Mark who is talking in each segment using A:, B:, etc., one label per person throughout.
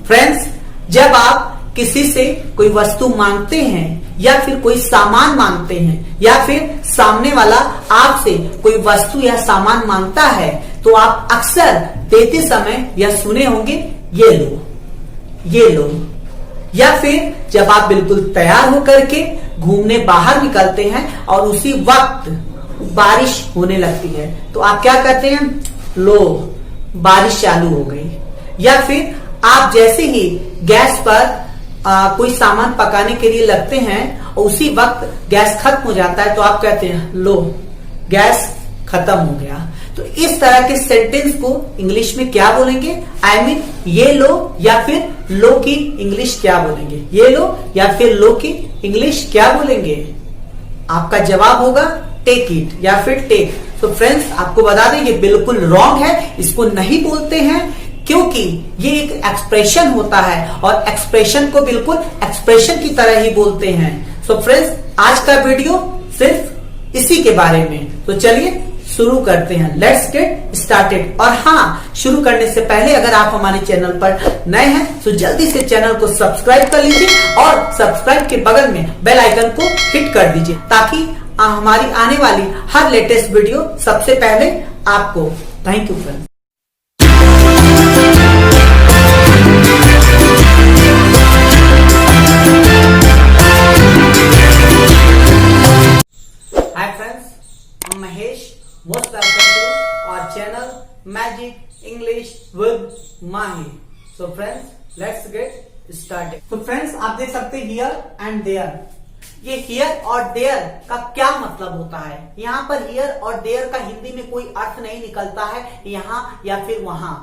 A: Friends, जब आप किसी से कोई वस्तु मांगते हैं या फिर कोई सामान मांगते हैं या फिर सामने वाला आपसे कोई वस्तु या सामान मांगता है तो आप अक्सर देते समय यह सुने होंगे, ये लो, ये लो। या फिर जब आप बिल्कुल तैयार होकर के घूमने बाहर निकलते हैं और उसी वक्त बारिश होने लगती है तो आप क्या करते हैं, लो बारिश चालू हो गई। या फिर आप जैसे ही गैस पर कोई सामान पकाने के लिए लगते हैं और उसी वक्त गैस खत्म हो जाता है तो आप कहते हैं, लो गैस खत्म हो गया। तो इस तरह के सेंटेंस को इंग्लिश में क्या बोलेंगे, आई मीन ये लो या फिर लो की इंग्लिश क्या बोलेंगे, ये लो या फिर लो की इंग्लिश क्या बोलेंगे। आपका जवाब होगा टेक इट या फिर टेक। तो फ्रेंड्स, आपको बता दें ये बिल्कुल रॉन्ग है, इसको नहीं बोलते हैं क्योंकि ये एक एक्सप्रेशन होता है और एक्सप्रेशन को बिल्कुल एक्सप्रेशन की तरह ही बोलते हैं। सो फ्रेंड्स, आज का वीडियो सिर्फ इसी के बारे में। तो चलिए शुरू करते हैं, लेट्स गेट स्टार्टेड। और हाँ, शुरू करने से पहले अगर आप हमारे चैनल पर नए हैं तो जल्दी से चैनल को सब्सक्राइब कर लीजिए और सब्सक्राइब के बगल में बेल आइकन को हिट कर दीजिए ताकि हमारी आने वाली हर लेटेस्ट वीडियो सबसे पहले आपको। Thank you friends. Mahesh, most welcome to our channel magic English with Mahi. So friends, let's get started. तो फ्रेंड्स, आप देख सकते हैं हियर एंड देयर। ये हियर और देयर का क्या मतलब होता है। यहाँ पर हियर और देयर का हिंदी में कोई अर्थ नहीं निकलता है, यहाँ या फिर वहां।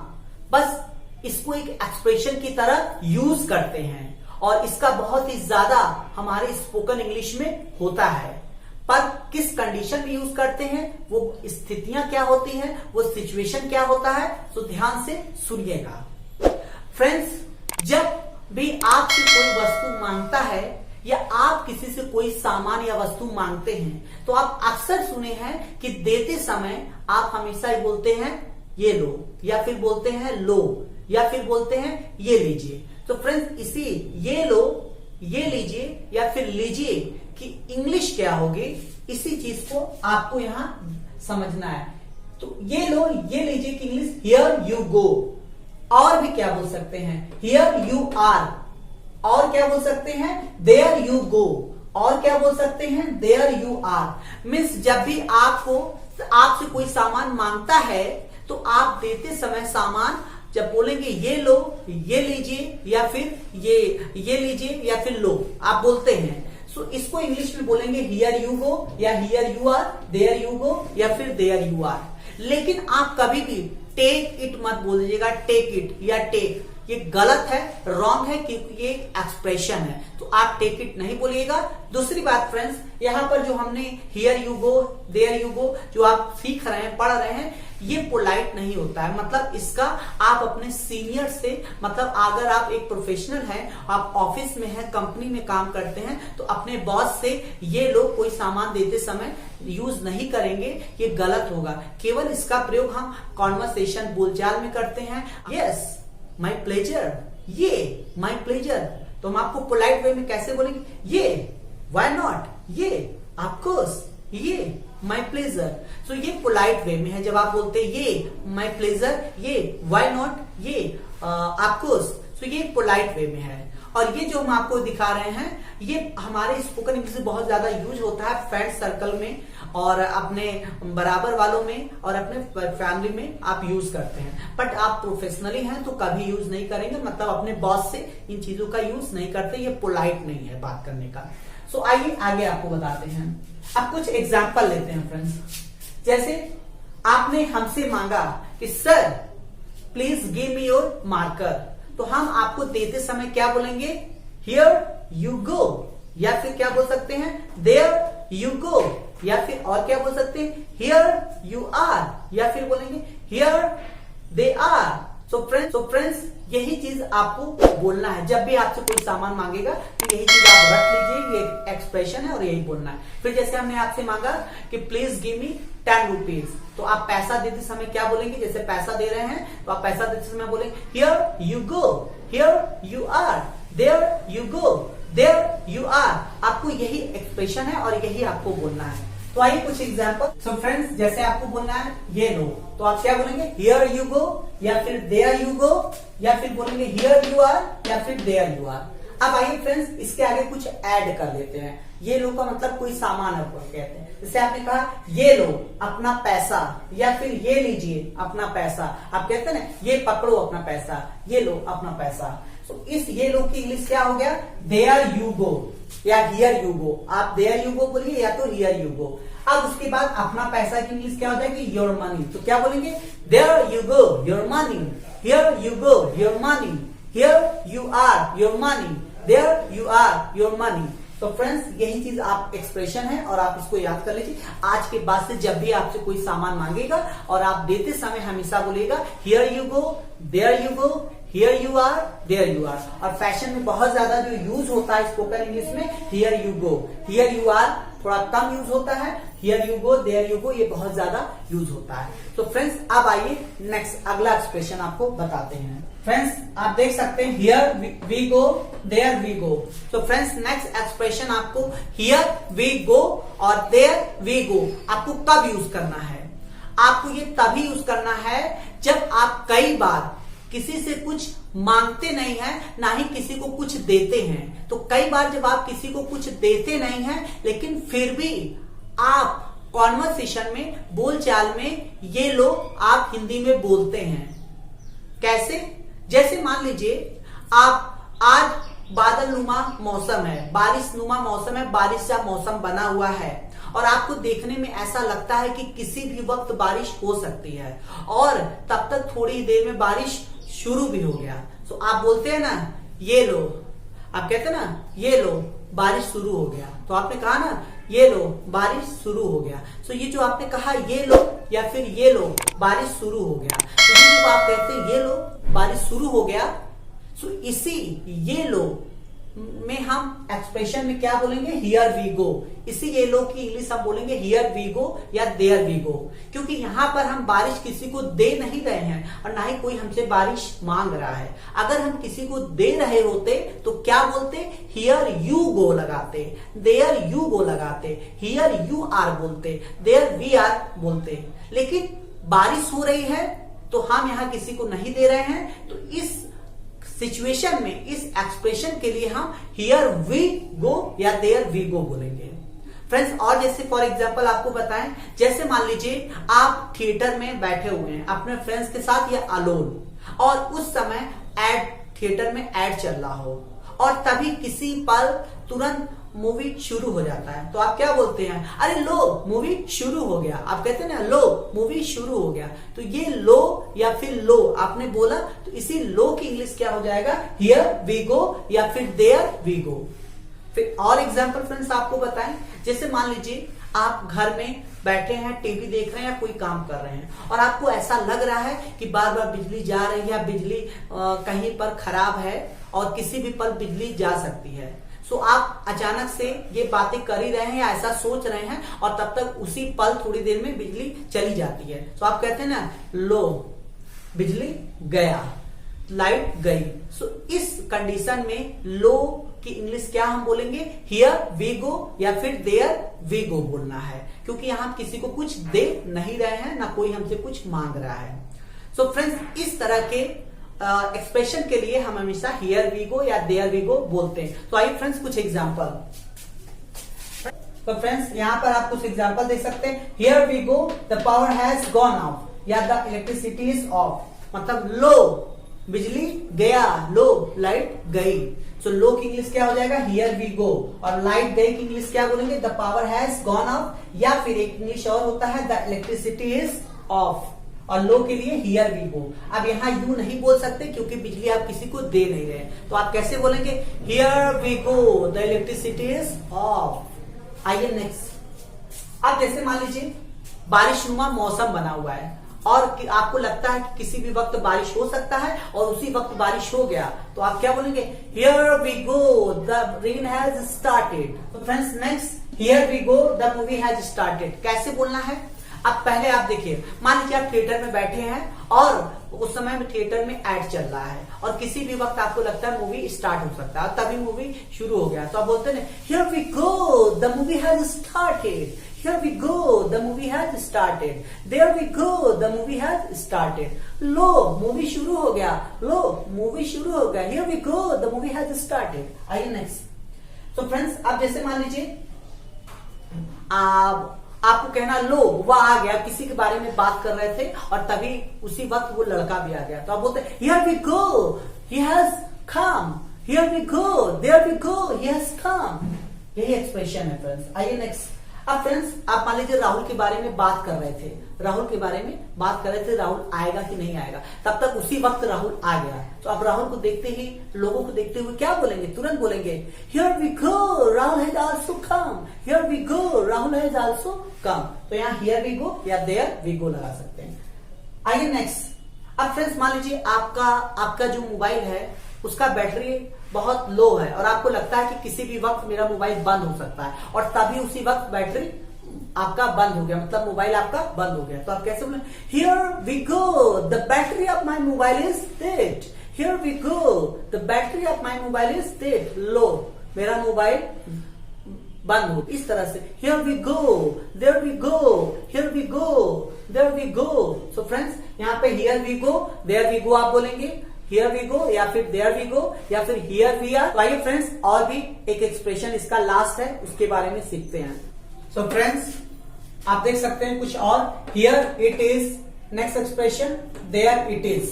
A: बस इसको एक एक्सप्रेशन की तरह यूज करते हैं और इसका बहुत ही ज्यादा हमारे स्पोकन इंग्लिश में होता है। पर किस कंडीशन में यूज करते हैं, वो स्थितियां क्या होती हैं, वो सिचुएशन क्या होता है, तो ध्यान से सुनिएगा। फ्रेंड्स, जब भी आपसे कोई वस्तु मांगता है या आप किसी से कोई सामान या वस्तु मांगते हैं तो आप अक्सर सुने हैं कि देते समय आप हमेशा ही बोलते हैं ये लो या फिर बोलते हैं लो या फिर बोलते हैं ये लीजिए। तो फ्रेंड्स, इसी ये लो, ये लीजिए या फिर लीजिए कि इंग्लिश क्या होगी, इसी चीज को आपको यहां समझना है। तो ये लो, ये लीजिए की इंग्लिश हियर यू गो। और भी क्या बोल सकते हैं, हियर यू आर। और क्या बोल सकते हैं, देयर यू गो। और क्या बोल सकते हैं, देयर यू आर। मीन्स जब भी आपसे कोई सामान मांगता है तो आप देते समय सामान जब बोलेंगे ये लो, ये लीजिए या फिर ये लीजिए या फिर लो, आप बोलते हैं। सो इसको इंग्लिश में बोलेंगे हियर यू गो या here you are, there you go या फिर देयर यू आर। लेकिन आप कभी भी टेक इट मत बोल दीजिएगा, टेक इट या टेक, ये गलत है, रॉन्ग है क्योंकि ये एक्सप्रेशन है। तो आप टेक इट नहीं बोलिएगा। दूसरी बात फ्रेंड्स, यहाँ पर जो हमने here you go, there you go जो आप सीख रहे हैं, पढ़ रहे हैं, ये पोलाइट नहीं होता है। मतलब इसका आप अपने सीनियर से, मतलब अगर आप एक प्रोफेशनल हैं, आप ऑफिस में हैं, कंपनी में काम करते हैं तो अपने बॉस से ये लोग कोई सामान देते समय यूज नहीं करेंगे, ये गलत होगा। केवल इसका प्रयोग हम कॉन्वर्सेशन, बोलचाल में करते हैं। यस माई प्लेजर, ये माई प्लेजर। तो हम आपको पोलाइट वे में कैसे बोलेंगे, ये, व्हाई नॉट, ये, ऑफ कोर्स, ये माई प्लेजर। सो ये पोलाइट वे में है। जब आप बोलते हैं ये माई प्लेजर, ये व्हाई नॉट, ये ऑफ कोर्स, सो ये पोलाइट वे में है। और ये जो हम आपको दिखा रहे हैं ये हमारे स्पोकन इंग्लिश में बहुत ज्यादा यूज होता है फ्रेंड सर्कल में और अपने बराबर वालों में और अपने फैमिली में आप यूज करते हैं। बट आप प्रोफेशनली हैं तो कभी यूज नहीं करेंगे, मतलब अपने बॉस से इन चीजों का यूज नहीं करते, ये पोलाइट नहीं है बात करने का। सो आइए आगे आपको बताते हैं। अब कुछ एग्जाम्पल लेते हैं फ्रेंड्स। जैसे आपने हमसे मांगा कि sir please give me your marker, तो हम आपको देते समय क्या बोलेंगे, हियर यू गो, या फिर क्या बोल सकते हैं, देयर यू गो, या फिर और क्या बोल सकते हैं, हियर यू आर, या फिर बोलेंगे here they are. So friends यही चीज आपको बोलना है। जब भी आपसे कोई सामान मांगेगा तो यही चीज आप रख लीजिए, ये एक्सप्रेशन है और यही बोलना है। फिर जैसे हमने आपसे मांगा कि प्लीज गिव मी 10 रुपीज, तो आप पैसा देते समय क्या बोलेंगे? जैसे पैसा दे रहे हैं तो आप पैसा देते समय बोलेंगे here you go, here you are, there you go, there you are. आपको यही एक्सप्रेशन है और यही आपको बोलना है। तो आइए कुछ एग्जांपल। सो फ्रेंड्स जैसे आपको बोलना है ये लो, तो आप क्या बोलेंगे? हियर यू गो, या फिर देयर यू गो, या फिर बोलेंगे हियर यू आर, या फिर देयर यू आर। अब आइए फ्रेंड्स इसके आगे कुछ ऐड कर लेते हैं। ये लो का मतलब कोई सामान आपको कहते हैं। जैसे आपने कहा ये लो अपना पैसा, या फिर ये लीजिए अपना पैसा। आप कहते हैं ना ये पकड़ो अपना पैसा, ये लो अपना पैसा। तो इस ये लो की इंग्लिश क्या हो गया? देयर यू गो या हियर यू गो। आप देयर यू गो बोलिए या तो हियर यू गो। अब उसके बाद अपना पैसा की इंग्लिश क्या हो जाएगी? Your money. तो क्या बोलेंगे? There you go your money, here you go your money, here you are your money, there you are your money. तो फ्रेंड्स यही चीज आप एक्सप्रेशन है और आप इसको याद कर लीजिए। आज के बाद से जब भी आपसे कोई सामान मांगेगा और आप देते समय हमेशा बोलिएगा here you go, there you go, here you are, there you are. और फैशन में बहुत ज्यादा जो यूज होता है स्पोकन इंग्लिश में here you go, here you are थोड़ा कम यूज होता है, here you go, there you go ये बहुत ज्यादा यूज होता है। तो फ्रेंड्स अब आइए नेक्स्ट अगला एक्सप्रेशन आपको बताते हैं। फ्रेंड्स आप देख सकते हैं here we go, there we go. तो फ्रेंड्स नेक्स्ट एक्सप्रेशन आपको हियर वी गो और देयर वी गो आपको कब यूज करना है? आपको ये तभी यूज करना है जब आप कई बार किसी से कुछ मांगते नहीं है, ना ही किसी को कुछ देते हैं। तो कई बार जब आप किसी को कुछ देते नहीं है लेकिन फिर भी आप कॉन्वर्सेशन में, बोलचाल में ये लो आप हिंदी में बोलते हैं। कैसे? जैसे मान लीजिए आप आज बादल नुमा मौसम है, बारिश नुमा मौसम है, बारिश का मौसम बना हुआ है और आपको देखने में ऐसा लगता है कि किसी भी वक्त बारिश हो सकती है और तब तक थोड़ी देर में बारिश शुरू भी हो गया। तो आप बोलते हैं ना ये लो, आप कहते हैं ना ये लो बारिश शुरू हो गया। तो आपने कहा ना ये लो बारिश शुरू हो गया। तो ये जो आपने कहा ये लो या फिर ये लो बारिश शुरू हो गया, तो ये जब आप कहते हैं ये लो बारिश शुरू हो गया, तो इसी ये लो में हम एक्सप्रेशन में क्या बोलेंगे? Here we go. इसी ये लो की इंग्लिश हम बोलेंगे हियर वी गो या देयर वी गो, क्योंकि यहां पर हम बारिश किसी को दे नहीं रहे हैं और ना ही कोई हमसे बारिश मांग रहा है। अगर हम किसी को दे रहे होते तो क्या बोलते? हियर यू गो लगाते, देयर यू गो लगाते, हियर यू आर बोलते, देयर वी आर बोलते। लेकिन बारिश हो रही है तो हम यहां किसी को नहीं दे रहे हैं, तो इस सिचुएशन में, इस एक्सप्रेशन के लिए हम हियर वी गो या देयर वी गो बोलेंगे। फ्रेंड्स और जैसे फॉर एग्जांपल आपको बताएं, जैसे मान लीजिए आप थिएटर में बैठे हुए हैं अपने फ्रेंड्स के साथ या अलोन, और उस समय थिएटर में एड चल रहा हो और तभी किसी पल तुरंत मूवी शुरू हो जाता है। तो आप क्या बोलते हैं? अरे लो मूवी शुरू हो गया। आप कहते हैं ना लो मूवी शुरू हो गया। तो ये लो या फिर लो आपने बोला, तो इसी लो की इंग्लिश क्या हो जाएगा? हियर वी गो या फिर देयर वी गो। फिर और एग्जांपल फ्रेंड्स आपको बताएं, जैसे मान लीजिए आप घर में बैठे हैं, टीवी देख रहे हैं या कोई काम कर रहे हैं और आपको ऐसा लग रहा है कि बार बार बिजली जा रही है, बिजली कहीं पर खराब है और किसी भी पल बिजली जा सकती है। सो आप अचानक से ये बातें कर ही रहे हैं या ऐसा सोच रहे हैं और तब तक उसी पल थोड़ी देर में बिजली चली जाती है। तो आप कहते हैं ना लो बिजली गया, लाइट गई। सो इस कंडीशन में लो की इंग्लिश क्या हम बोलेंगे? हियर वी गो या फिर देयर वी गो बोलना है, क्योंकि यहां किसी को कुछ दे नहीं रहे हैं, ना कोई हमसे कुछ मांग रहा है। सो फ्रेंड्स इस तरह के एक्सप्रेशन के लिए हम हमेशा हियर वी गो या देयर वी गो बोलते हैं। तो आइए फ्रेंड्स कुछ एग्जांपल। तो फ्रेंड्स यहाँ पर आप कुछ एग्जांपल देख सकते हैं। Here we go the power has gone off या द इलेक्ट्रिसिटी इज ऑफ, मतलब लो बिजली गया, लो लाइट गई। सो लो की इंग्लिश क्या हो जाएगा? Here we go. और लाइट गई की इंग्लिश क्या बोलेंगे? The power has gone off, या फिर एक इंग्लिश और होता है द इलेक्ट्रिसिटी इज ऑफ। और लो के लिए हियर वी गो। अब यहाँ यू नहीं बोल सकते क्योंकि बिजली आप किसी को दे नहीं रहे, तो आप कैसे बोलेंगे? Here we go the electricity is off. आइए नेक्स्ट। अब जैसे मान लीजिए बारिशनुमा मौसम बना हुआ है और आपको लगता है कि किसी भी वक्त बारिश हो सकता है और उसी वक्त बारिश हो गया, तो आप क्या बोलेंगे? Here we go the rain has started. तो friends next, here we go the movie has started कैसे बोलना है? अब पहले आप देखिए, मान लीजिए आप थिएटर में बैठे हैं और उस समय में थिएटर में एड चल रहा है और किसी भी वक्त आपको लगता है मूवी स्टार्ट हो सकता है और तभी मूवी शुरू हो गया, तो आप बोलते हैं here we go the movie has started, here we go the movie has started, there we go the movie has started. लो मूवी शुरू हो गया, लो मूवी शुरू हो गया, here we go the movie has started. आइए नेक्स्ट। तो फ्रेंड्स अब जैसे मान लीजिए आपको कहना लो वह आ गया, किसी के बारे में बात कर रहे थे और तभी उसी वक्त वो लड़का भी आ गया, तो आप बोलते हैं here we go he has come, here we go there we go he has come. यही एक्सप्रेशन है फ्रेंड्स। आइए नेक्स्ट। अब फ्रेंड्स आप मान लीजिए राहुल के बारे में बात कर रहे थे, राहुल के बारे में बात कर रहे थे, राहुल आएगा कि नहीं आएगा, तब तक उसी वक्त राहुल आ गया, तो आप राहुल को देखते ही, लोगों को देखते हुए क्या बोलेंगे? तुरंत बोलेंगे here we go Rahul has also come, here we go Rahul has also come. तो यहाँ हियर वी गो या देयर वी गो लगा सकते हैं। आइए नेक्स्ट। अब फ्रेंड्स मान लीजिए आपका जो मोबाइल है उसका बैटरी बहुत लो है और आपको लगता है कि किसी भी वक्त मेरा मोबाइल बंद हो सकता है और तभी उसी वक्त बैटरी आपका बंद हो गया, मतलब मोबाइल आपका बंद हो गया, तो आप कैसे बोले? Here we go the battery of my mobile is dead, here we go the battery of my mobile is dead. लो मेरा मोबाइल बंद हो, इस तरह से here we go there we go, here we go there we go. So friends यहाँ पे here we go there we go आप बोलेंगे, हियर वी गो या फिर देयर वी गो या फिर हियर वी आर। तो आइए फ्रेंड्स और भी एक एक्सप्रेशन इसका लास्ट है उसके बारे में सीखते हैं। सो फ्रेंड्स आप देख सकते हैं कुछ और, here it is, next expression there it is.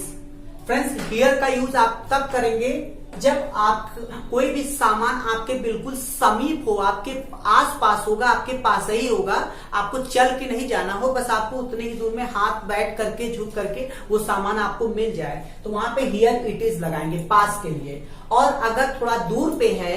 A: Friends here का यूज आप तब करेंगे जब आप कोई भी सामान आपके बिल्कुल समीप हो, आपके आस पास होगा, आपके पास ही होगा, आपको चल के नहीं जाना हो, बस आपको उतने ही दूर में हाथ बैठ करके झुक करके वो सामान आपको मिल जाए, तो वहां पे हियर इट इज लगाएंगे पास के लिए। और अगर थोड़ा दूर पे है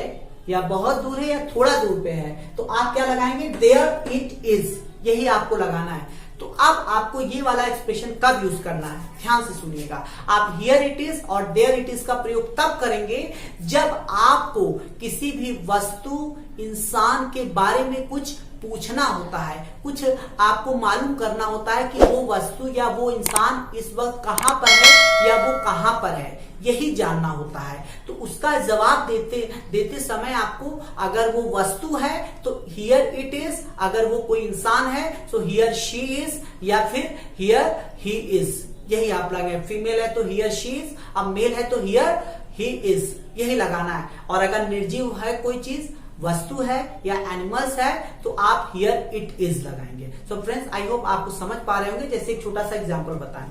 A: या बहुत दूर है या थोड़ा दूर पे है तो आप क्या लगाएंगे? देयर इट इज, यही आपको लगाना है। तो अब आपको ये वाला एक्सप्रेशन कब यूज करना है, ध्यान से सुनिएगा। आप हियर इट इज और देयर इट इज का प्रयोग तब करेंगे जब आपको किसी भी वस्तु, इंसान के बारे में कुछ पूछना होता है, कुछ आपको मालूम करना होता है कि वो वस्तु या वो इंसान इस वक्त कहां पर है या वो कहां पर है, यही जानना होता है। तो उसका जवाब देते समय आपको, अगर वो वस्तु है तो हियर इट इज, अगर वो कोई इंसान है तो हियर शी इज या फिर हियर ही इज, यही आप लगाए। फीमेल है तो हियर शी इज, अब मेल है तो हियर ही इज, यही लगाना है। और अगर निर्जीव है कोई चीज, वस्तु है या एनिमल्स है, तो आप हियर इट इज लगाएंगे। सो फ्रेंड्स आई होप आपको समझ पा रहे होंगे। जैसे एक छोटा सा एग्जांपल बताएं,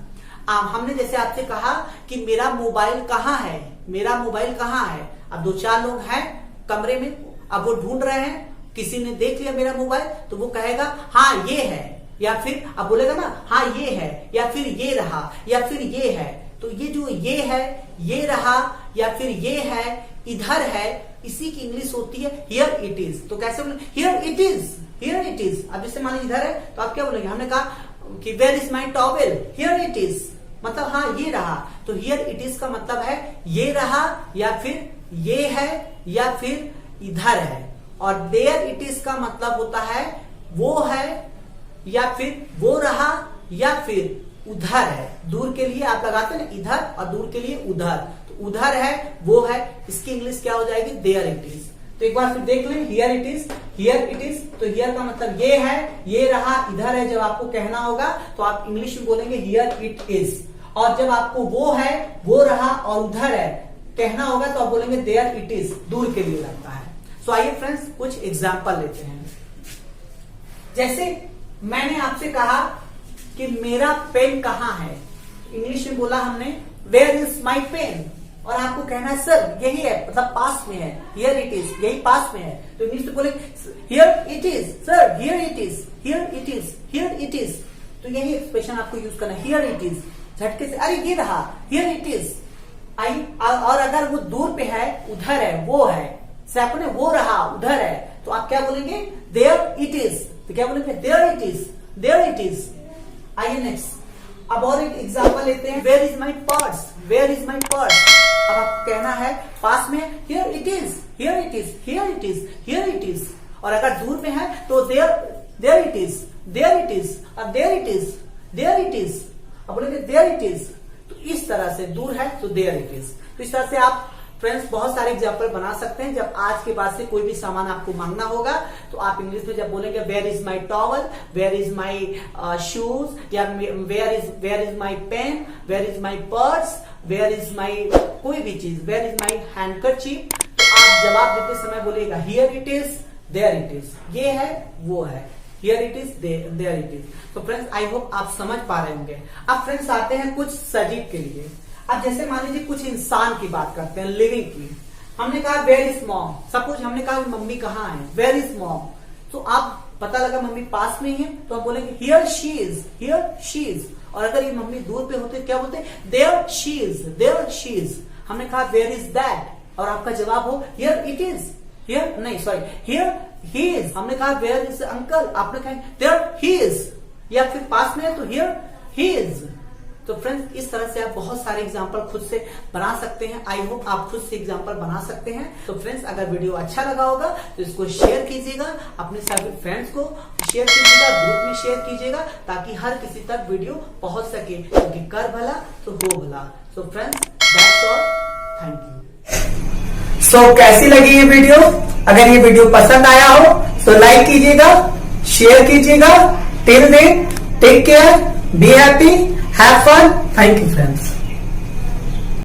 A: हमने जैसे आपसे कहा कि मेरा मोबाइल कहाँ है, मेरा मोबाइल कहाँ है। अब 2-4 लोग हैं कमरे में, अब वो ढूंढ रहे हैं, किसी ने देख लिया मेरा मोबाइल तो वो कहेगा हाँ ये है, या फिर अब बोलेगा ना हाँ ये है, या फिर ये रहा, या फिर ये है। तो ये जो ये है, ये रहा या फिर ये है, इधर है, इसी की इंग्लिश होती है हियर इट इज। तो कैसे बोले? Here it is, here it is. अब जैसे मान लीजिए इधर है तो आप क्या बोलेंगे? हमने कहा कि where is my towel, here it is, मतलब हाँ ये रहा। तो हियर इट इज का मतलब है ये रहा या फिर ये है या फिर इधर है। और देयर इट इज का मतलब होता है वो है या फिर वो रहा या फिर उधर है। दूर के लिए आप लगाते हैं ना इधर और दूर के लिए उधर, तो उधर है वो है, इसकी इंग्लिश क्या हो जाएगी? There it is. तो एक बार फिर देख लें, here it is, here it is. तो हियर का मतलब ये है, ये रहा, इधर है। जब आपको कहना होगा तो आप इंग्लिश में बोलेंगे हियर इट इज। और जब आपको वो है, वो रहा और उधर है कहना होगा तो आप बोलेंगे देयर इट इज, दूर के लिए लगता है। सो आइए फ्रेंड्स कुछ एग्जाम्पल लेते हैं। जैसे मैंने आपसे कहा कि मेरा पेन कहाँ है, इंग्लिश में बोला हमने वेयर इज माई पेन, और आपको कहना है सर यही है, मतलब पास में है, हियर इट इज, यही पास में है। तो इंग्लिश में बोले here it is, sir here it is, here it is, here it is. तो यही एक्सप्रेशन आपको यूज करना है, हियर इट इज। झटके से अरे ये रहा, हियर इट इज। आई और अगर वो दूर पे है, उधर है, वो है, से आपने वो रहा, उधर है, तो आप क्या बोलेंगे? There it is. तो क्या बोलेंगे? There it is, there it is. आइए नेक्स्ट। अब और एक एग्जांपल लेते हैं, where is my purse, where is my purse. अब आप कहना है पास में, here it is, here it is, here it is, here it is. और अगर दूर में है तो there it is, there it is, और there it is, there it is. अब बोलेंगे देयर इट इज, तो इस तरह से दूर है तो देयर इट इज। तो इस तरह से आप फ्रेंड्स बहुत सारे एग्जाम्पल बना सकते हैं। जब आज के बाद से कोई भी सामान आपको मांगना होगा तो आप इंग्लिश में जब बोलेंगे where is my towel, where is my shoes, या where is my pen, where is my purse, where is my कोई भी चीज, वेयर इज माई हैंडकरचीफ, तो आप जवाब देते समय बोलेगा here it is, there it is, ये है वो है, here it is, there it is. तो फ्रेंड्स आई होप आप समझ पा रहे होंगे। अब फ्रेंड्स आते हैं कुछ सजीव के लिए। अब जैसे मान लीजिए कुछ इंसान की बात करते हैं, लिविंग की। हमने कहा वेयर इज मॉम, सपोज हमने कहा मम्मी कहाँ है, वेयर इज मॉम। तो आप पता लगा मम्मी पास में ही है तो हम बोलेंगे here she is, here she is. और अगर ये मम्मी दूर पे होते क्या बोलते, there she is, there she is. हमने कहा वेयर इज दैट और आपका जवाब हो हियर इट इज, हियर नहीं सॉरी हियर ही इज। हमने कहा वेयर इज अंकल, आपने कहा देयर ही इज, या फिर पास में है तो हियर ही इज। तो फ्रेंड्स इस तरह से आप बहुत सारे एग्जाम्पल खुद से बना सकते हैं। आई होप आप खुद से एग्जाम्पल बना सकते हैं। तो फ्रेंड्स अगर वीडियो अच्छा लगा होगा तो इसको शेयर कीजिएगा, अपने सभी फ्रेंड्स को शेयर कीजिएगा, ग्रुप में शेयर कीजिएगा, ताकि हर किसी तक वीडियो पहुंच सके, क्योंकि कर भला तो हो भला। So friends that's all, thank you. सो कैसी लगी ये वीडियो? अगर ये वीडियो पसंद आया हो तो लाइक कीजिएगा, शेयर कीजिएगा। Till then take care, be happy, have fun. Thank you friends.